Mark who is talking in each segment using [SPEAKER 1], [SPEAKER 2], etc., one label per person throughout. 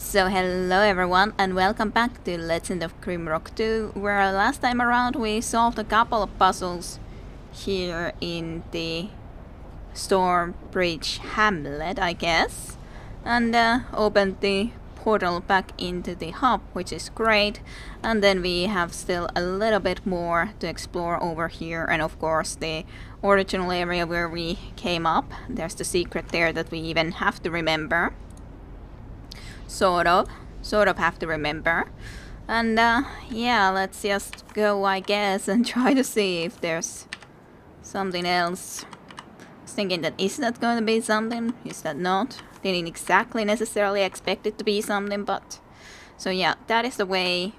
[SPEAKER 1] So hello everyone and welcome back to Legend of Grimrock 2, where last time around we solved a couple of puzzles here in the Strombreach Hamlet, I guess, and opened the portal back into the hub, which is great. And then we have still a little bit more to explore over here, and of course the original area where we came up. There's the secret there that we even have to remember. Sort of have to remember. And yeah, let's just go, I guess, and try to see if there's something else. I was thinking that is that going to be something? Is that not? Didn't exactly necessarily expect it to be something, but... So yeah, that is the way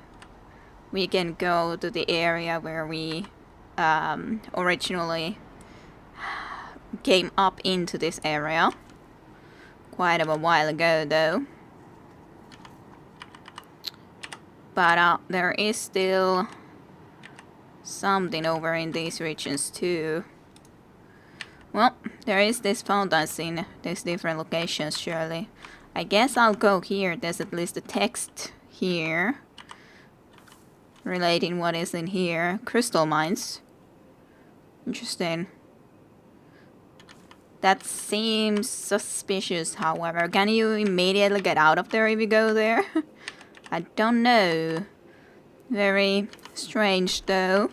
[SPEAKER 1] we can go to the area where we originally came up into this area. Quite a while ago, though. But there is still something over in these regions too. Well, there is this fountains in these different locations, surely. I guess I'll go here. There's at least a text here relating what is in here. Crystal mines. Interesting. That seems suspicious, however. Can you immediately get out of there if you go there? I don't know. Very strange though,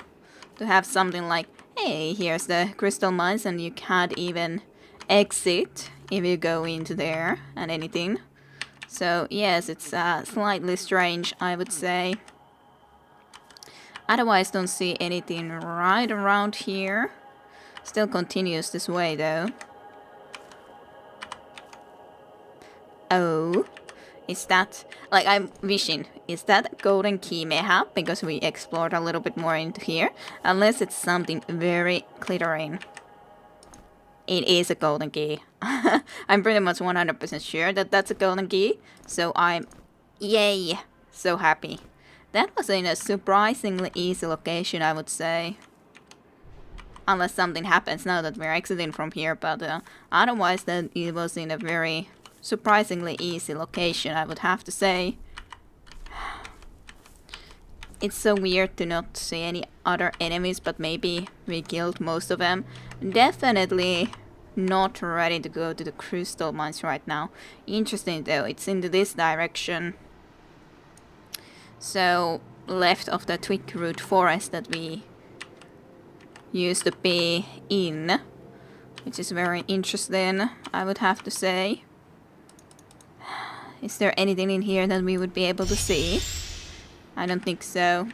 [SPEAKER 1] to have something like, hey, here's the crystal mines and you can't even exit if you go into there and anything. So yes, it's slightly strange, I would say. Otherwise, don't see anything right around here. Still continues this way though. Oh. Is that, like, I'm wishing, is that a golden key mayhap? Because we explored a little bit more into here. Unless it's something very glittering. It is a golden key. I'm pretty much 100% sure that that's a golden key. So I'm, yay, so happy. That was in a surprisingly easy location, I would say. Unless something happens now that we're exiting from here. But otherwise, that it was in a very... surprisingly easy location, I would have to say. It's so weird to not see any other enemies, but maybe we killed most of them. Definitely not ready to go to the crystal mines right now. Interesting though, it's into this direction. So, left of the Twickroot forest that we used to be in. Which is very interesting, I would have to say. Is there anything in here that we would be able to see? I don't think so.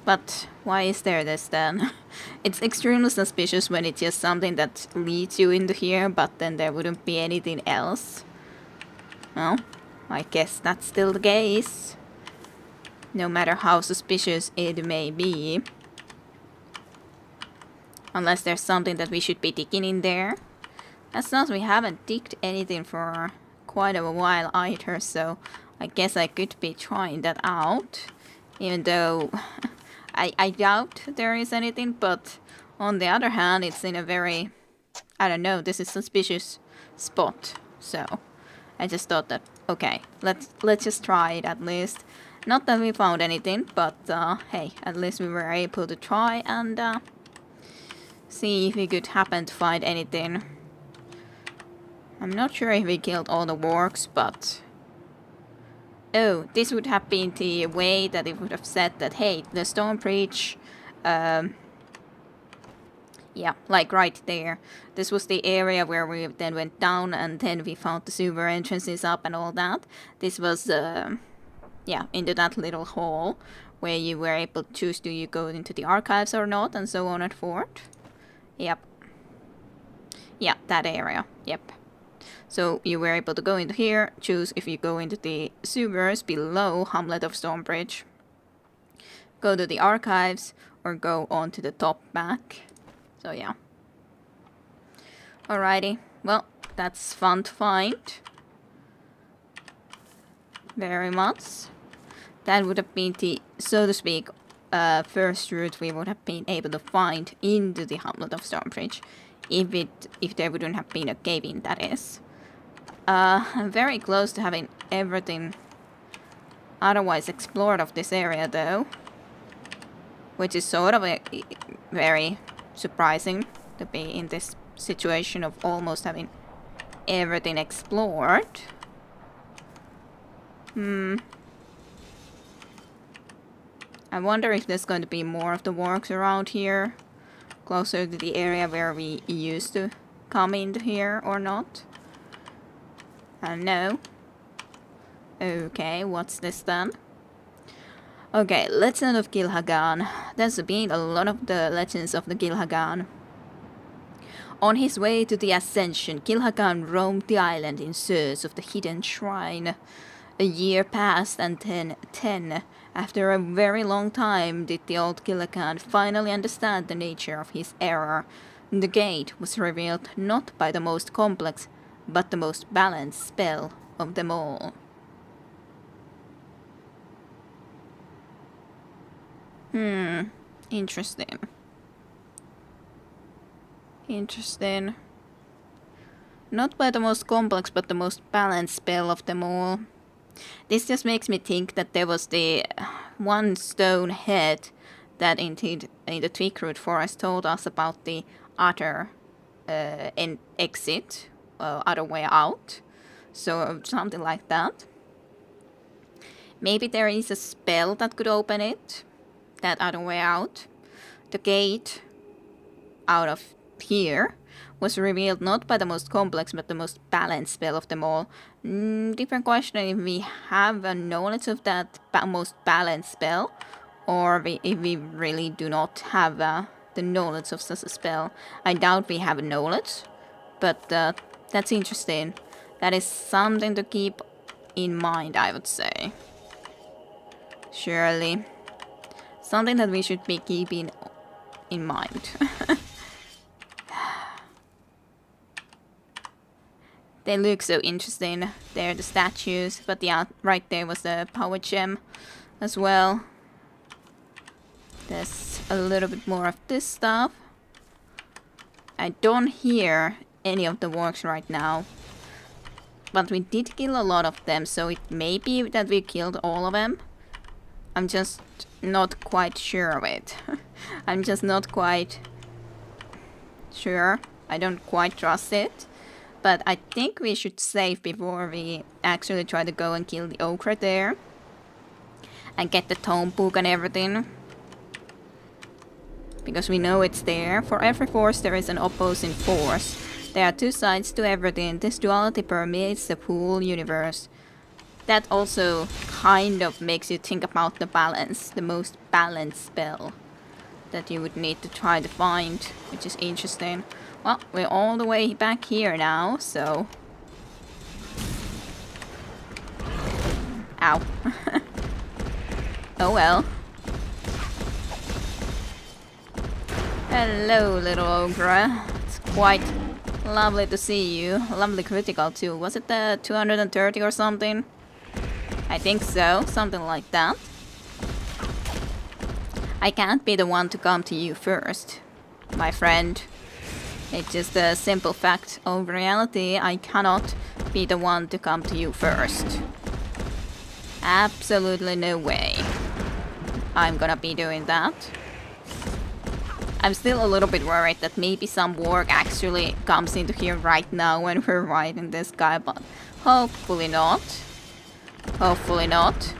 [SPEAKER 1] But why is there this then? It's extremely suspicious when it's just something that leads you into here, but then there wouldn't be anything else. Well, I guess that's still the case. No matter how suspicious it may be. Unless there's something that we should be digging in there. As long as we haven't digged anything for quite a while either, so I guess I could be trying that out, even though I doubt there is anything, but on the other hand it's in a very, I don't know, this is suspicious spot, so I just thought that, okay, let's just try it at least. Not that we found anything, but hey, at least we were able to try and see if we could happen to find anything. I'm not sure if we killed all the wargs, but... Oh, this would have been the way that it would have said that, hey, the Strombreach... yeah, like right there. This was the area where we then went down and then we found the sewer entrances up and all that. This was, yeah, into that little hall where you were able to choose do you go into the archives or not and so on and forth. Yep. Yeah, that area. Yep. So you were able to go into here, choose if you go into the sewers below Hamlet of Strombreach, go to the archives, or go on to the top back. So yeah. Alrighty, well, that's fun to find. Very much. That would have been the, so to speak, first route we would have been able to find into the Hamlet of Strombreach. If there wouldn't have been a cave-in, that is. I'm very close to having everything otherwise explored of this area though. Which is sort of very surprising to be in this situation of almost having everything explored. I wonder if there's going to be more of the works around here, closer to the area where we used to come into here or not. I don't know. Okay, what's this then? Okay, Legend of Gilhagan. There's been a lot of the legends of the Gilhagan. On his way to the Ascension, Gilhagan roamed the island in search of the hidden shrine. A year passed, and then, after a very long time, did the old Gilhagan finally understand the nature of his error. The gate was revealed not by the most complex, but the most balanced spell of them all. Interesting. Interesting. Not by the most complex, but the most balanced spell of them all. This just makes me think that there was the one stone head that indeed in the Tweakroot Forest told us about the other exit, other way out. So something like that. Maybe there is a spell that could open it. That other way out. The gate out of here was revealed not by the most complex but the most balanced spell of them all. Different question if we have a knowledge of that most balanced spell, or if we really do not have the knowledge of such a spell. I doubt we have a knowledge, but that's interesting. That is something to keep in mind, I would say. Surely. Something that we should be keeping in mind. They look so interesting. They're the statues, but yeah, right there was the power gem as well. There's a little bit more of this stuff. I don't hear any of the works right now. But we did kill a lot of them, so it may be that we killed all of them. I'm just not quite sure of it. I'm just not quite sure. I don't quite trust it. But I think we should save before we actually try to go and kill the ogre there. And get the tome book and everything. Because we know it's there. For every force there is an opposing force. There are two sides to everything. This duality permeates the whole universe. That also kind of makes you think about the balance. The most balanced spell that you would need to try to find. Which is interesting. Well, we're all the way back here now, so... Ow. Oh well. Hello, little ogre. It's quite lovely to see you. Lovely critical too. Was it the 230 or something? I think so. Something like that. I can't be the one to come to you first, my friend. It's just a simple fact of reality. I cannot be the one to come to you first. Absolutely no way I'm gonna be doing that. I'm still a little bit worried that maybe some work actually comes into here right now when we're riding this guy, but hopefully not. Hopefully not.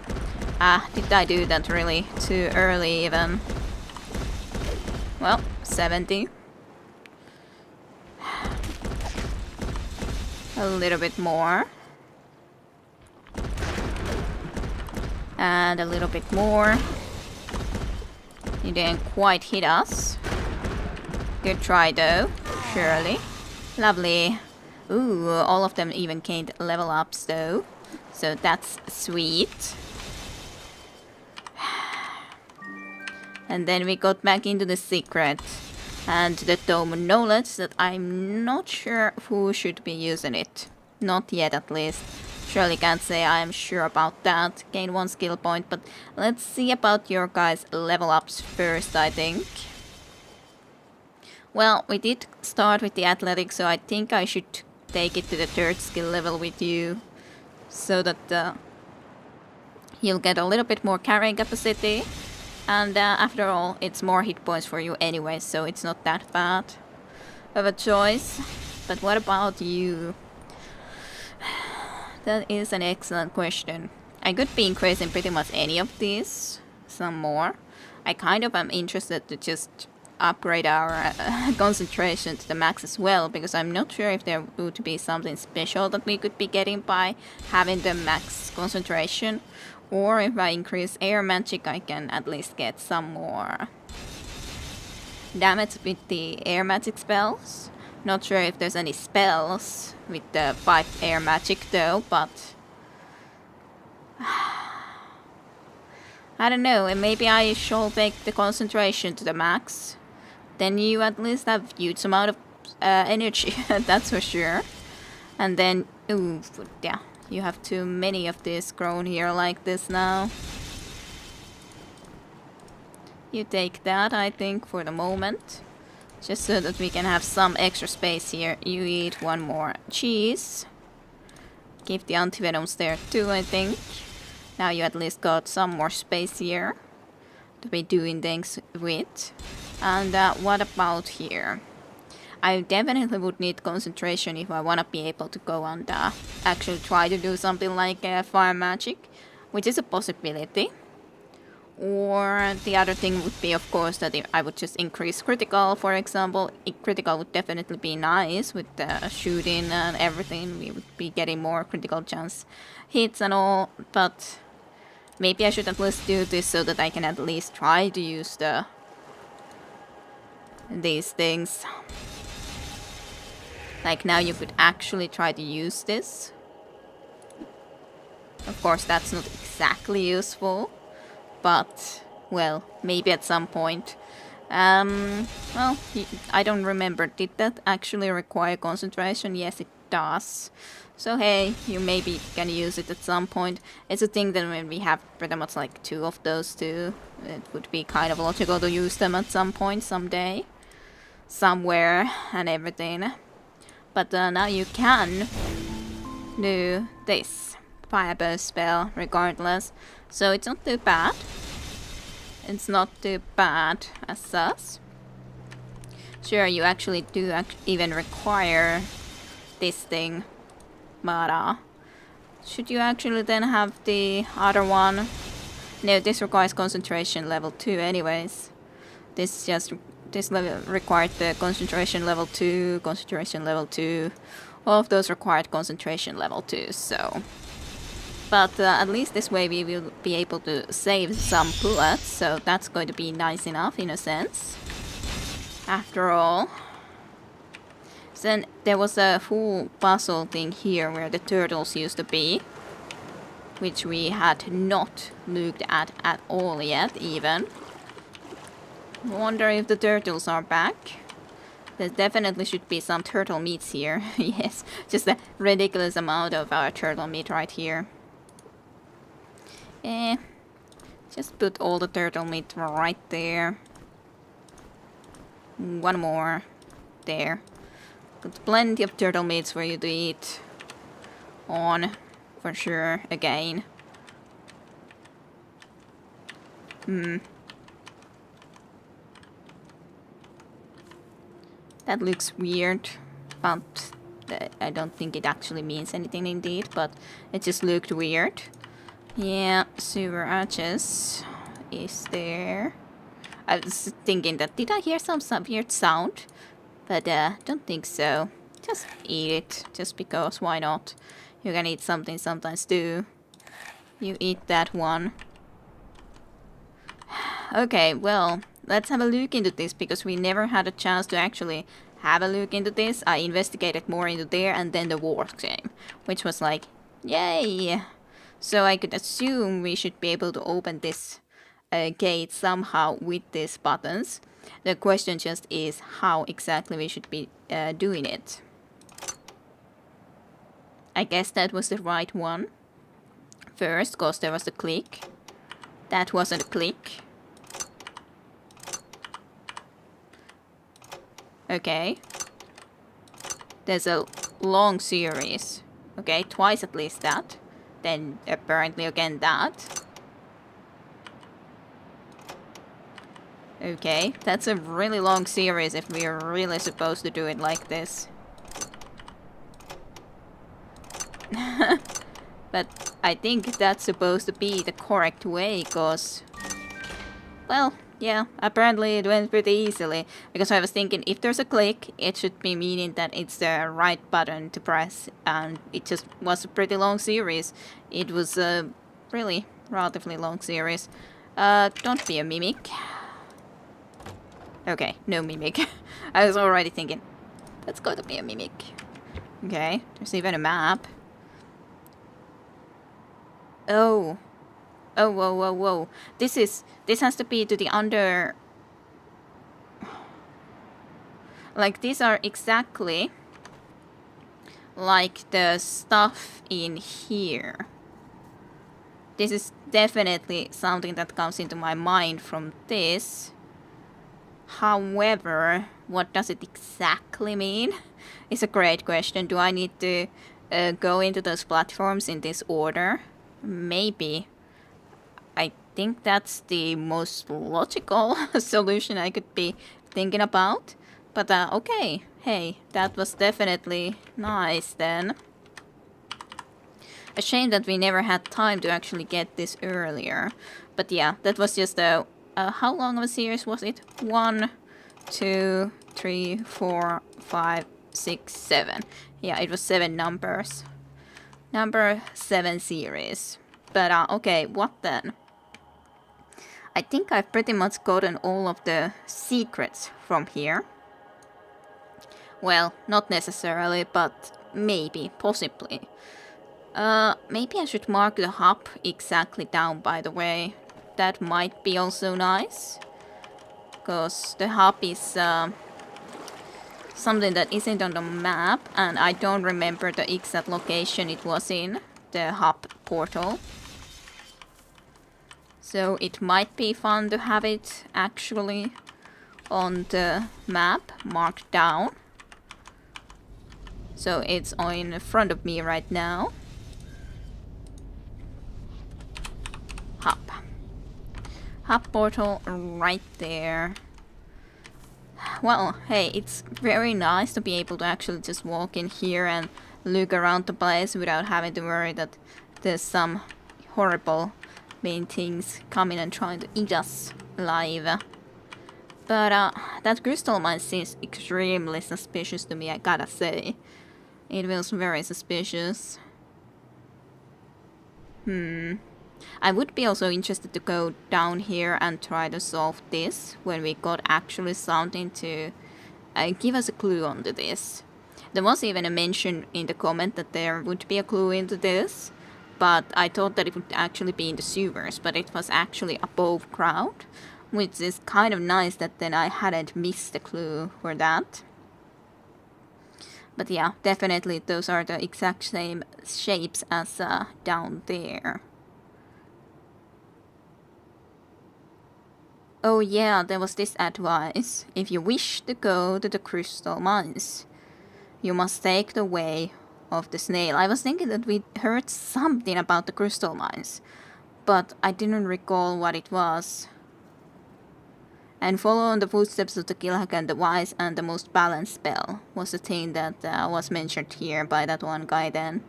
[SPEAKER 1] Did I do that really too early even? Well, 70. A little bit more. And a little bit more. You didn't quite hit us. Good try though, surely. Lovely. Ooh, all of them even gained level ups though. So that's sweet. And then we got back into the secret. And the Tome of Knowledge that I'm not sure who should be using it. Not yet at least. Surely can't say I'm sure about that. Gain 1 skill point, but let's see about your guys' level ups first, I think. Well, we did start with the athletics, so I think I should take it to the 3rd skill level with you, so that you'll get a little bit more carrying capacity. And after all, it's more hit points for you anyway, so it's not that bad of a choice. But what about you? That is an excellent question. I could be increasing pretty much any of these, some more. I kind of am interested to just upgrade our concentration to the max as well, because I'm not sure if there would be something special that we could be getting by having the max concentration, or if I increase air magic I can at least get some more damage with the air magic spells. Not sure if there's any spells with the 5 air magic though, but I don't know, and maybe I should take the concentration to the max. Then you at least have huge amount of energy, that's for sure. And then, ooh, yeah, you have too many of this grown here like this now. You take that, I think, for the moment. Just so that we can have some extra space here. You eat 1 more cheese. Keep the antivenoms there too, I think. Now you at least got some more space here to be doing things with. And what about here? I definitely would need concentration if I want to be able to go and actually try to do something like fire magic, which is a possibility. Or the other thing would be, of course, that I would just increase critical, for example. Critical would definitely be nice with the shooting and everything. We would be getting more critical chance hits and all, but maybe I should at least do this so that I can at least try to use these things. Like now you could actually try to use this. Of course, that's not exactly useful. But, well, maybe at some point. Well, I don't remember. Did that actually require concentration? Yes, it does. So hey, you maybe can use it at some point. It's a thing that when we have pretty much like 2 of those two, it would be kind of logical to use them at some point, someday. Somewhere and everything. But now you can do this fire burst spell regardless. So it's not too bad. It's not too bad as such. Sure, you actually do even require this thing. But should you actually then have the other one? No, this requires concentration level 2 anyways. This level required the concentration level 2, concentration level 2. All of those required concentration level 2, so... But at least this way we will be able to save some bullets, so that's going to be nice enough in a sense. After all. Then there was a full puzzle thing here where the turtles used to be. Which we had not looked at all yet, even. Wonder if the turtles are back. There definitely should be some turtle meats here. Yes, just a ridiculous amount of our turtle meat right here. Just put all the turtle meat right there. 1 more. There. Got plenty of turtle meats for you to eat. On. For sure. Again. That looks weird. But I don't think it actually means anything indeed. But it just looked weird. Yeah, sewer arches is there. I was thinking that, did I hear some weird sound? But don't think so. Just eat it, just because, why not? You can eat something sometimes too. You eat that one. Okay, well, let's have a look into this, because we never had a chance to actually have a look into this. I investigated more into there, and then the war came, which was like, yay! So I could assume we should be able to open this gate somehow with these buttons. The question just is how exactly we should be doing it. I guess that was the right one. First, because there was a click. That wasn't a click. Okay. There's a long series. Okay, twice at least that. Then apparently again that. Okay, that's a really long series if we are really supposed to do it like this. But I think that's supposed to be the correct way, because... Well, yeah, apparently it went pretty easily. Because I was thinking, if there's a click, it should be meaning that it's the right button to press. And it just was a pretty long series. It was a really relatively long series. Don't be a mimic. Okay, no mimic. I was already thinking, let's go to be a mimic. Okay, there's even a map. Oh. Oh, whoa, whoa, whoa. This has to be to the under... Like, these are exactly like the stuff in here. This is definitely something that comes into my mind from this. However, what does it exactly mean? It's a great question. Do I need to go into those platforms in this order? Maybe. I think that's the most logical solution I could be thinking about. But okay, hey, that was definitely nice then. A shame that we never had time to actually get this earlier. But yeah, that was just a... how long of a series was it? 1, 2, 3, 4, 5, 6, 7. Yeah, it was 7 numbers. Number 7 series. But okay, what then? I think I've pretty much gotten all of the secrets from here. Well, not necessarily, but maybe, possibly. Maybe I should mark the hub exactly down, by the way. That might be also nice. Because the hub is something that isn't on the map, and I don't remember the exact location it was in, the hub portal. So it might be fun to have it actually on the map marked down. So it's in front of me right now. Hub. Hub portal right there. Well, hey, it's very nice to be able to actually just walk in here and look around the place without having to worry that there's some horrible mean things coming and trying to eat us alive. But that crystal mine seems extremely suspicious to me, I gotta say. It feels very suspicious. I would be also interested to go down here and try to solve this when we got actually something to give us a clue onto this. There was even a mention in the comment that there would be a clue into this, but I thought that it would actually be in the sewers, but it was actually above ground, which is kind of nice that then I hadn't missed the clue for that. But yeah, definitely those are the exact same shapes as down there. Oh yeah, there was this advice. If you wish to go to the crystal mines, you must take the way of the snail. I was thinking that we heard something about the crystal mines, but I didn't recall what it was. And follow in the footsteps of the Gilhagan the Wise, and the most balanced spell was the thing that was mentioned here by that one guy then.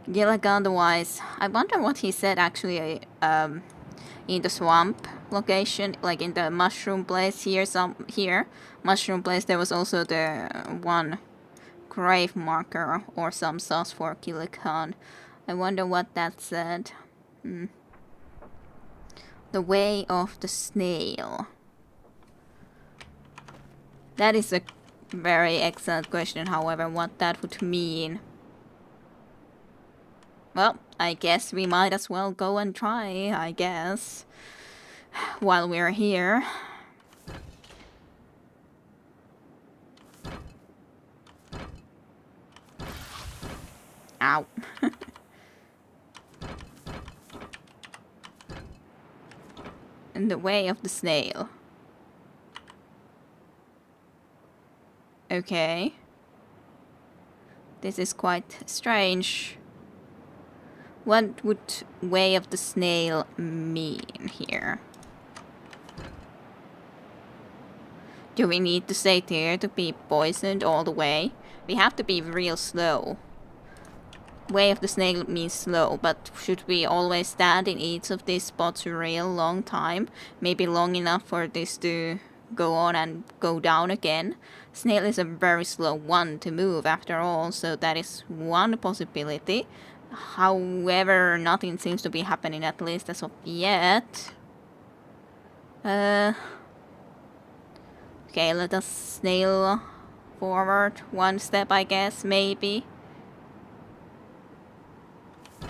[SPEAKER 1] Gilhagan the Wise. I wonder what he said actually in the swamp location, like in the mushroom place here. Mushroom place, there was also the one grave marker or some sauce for Gilhagan. I wonder what that said. The way of the snail. That is a very excellent question, however, what that would mean. Well, I guess we might as well go and try, I guess, while we're here. Ow. In the way of the snail. Okay. This is quite strange. What would way of the snail mean here? Do we need to stay there to be poisoned all the way? We have to be real slow. Way of the snail means slow, but should we always stand in each of these spots a real long time? Maybe long enough for this to go on and go down again? Snail is a very slow one to move after all, so that is one possibility. However, nothing seems to be happening, at least as of yet. Okay, let us snail forward one step, I guess, maybe.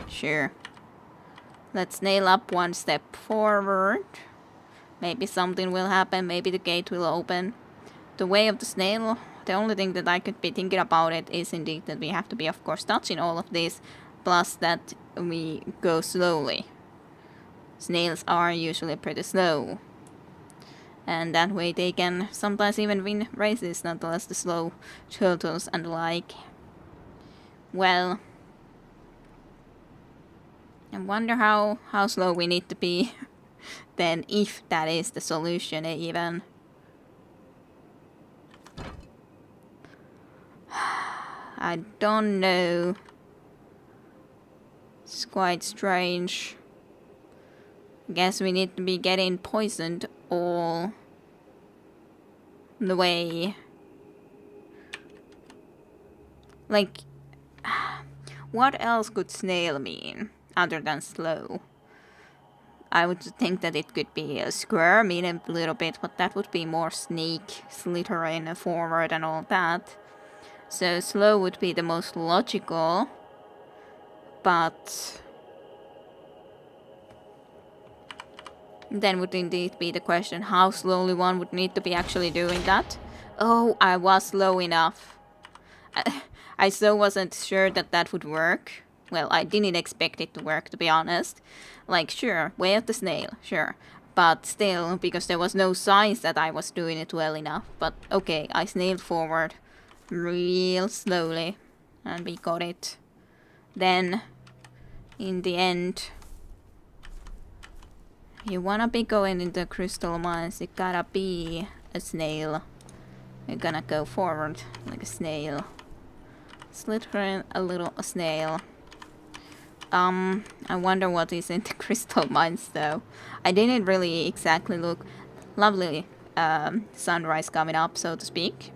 [SPEAKER 1] Sure. Let's snail up one step forward. Maybe something will happen, maybe the gate will open. The way of the snail, the only thing that I could be thinking about it is indeed that we have to be, of course, touching all of this, plus that we go slowly. Snails are usually pretty slow. And that way they can sometimes even win races, not less the slow turtles and the like. Well, I wonder how slow we need to be then, if that is the solution even. I don't know. It's quite strange. Guess we need to be getting poisoned all the way. Like, what else could snail mean other than slow? I would think that it could be a square, mean a little bit, but that would be more sneak, slithering forward and all that. So slow would be the most logical, but then would indeed be the question how slowly one would need to be actually doing that. Oh, I was slow enough. I still wasn't sure that that would work. Well, I didn't expect it to work, to be honest. Like, sure, way of the snail, sure. But still, because there was no signs that I was doing it well enough. But okay, I snailed forward real slowly. And we got it. Then, in the end, you wanna be going into crystal mines, you gotta be a snail. You're gonna go forward like a snail. Slithering a little snail. I wonder what is in the crystal mines though. I didn't really exactly look. Lovely sunrise coming up, so to speak.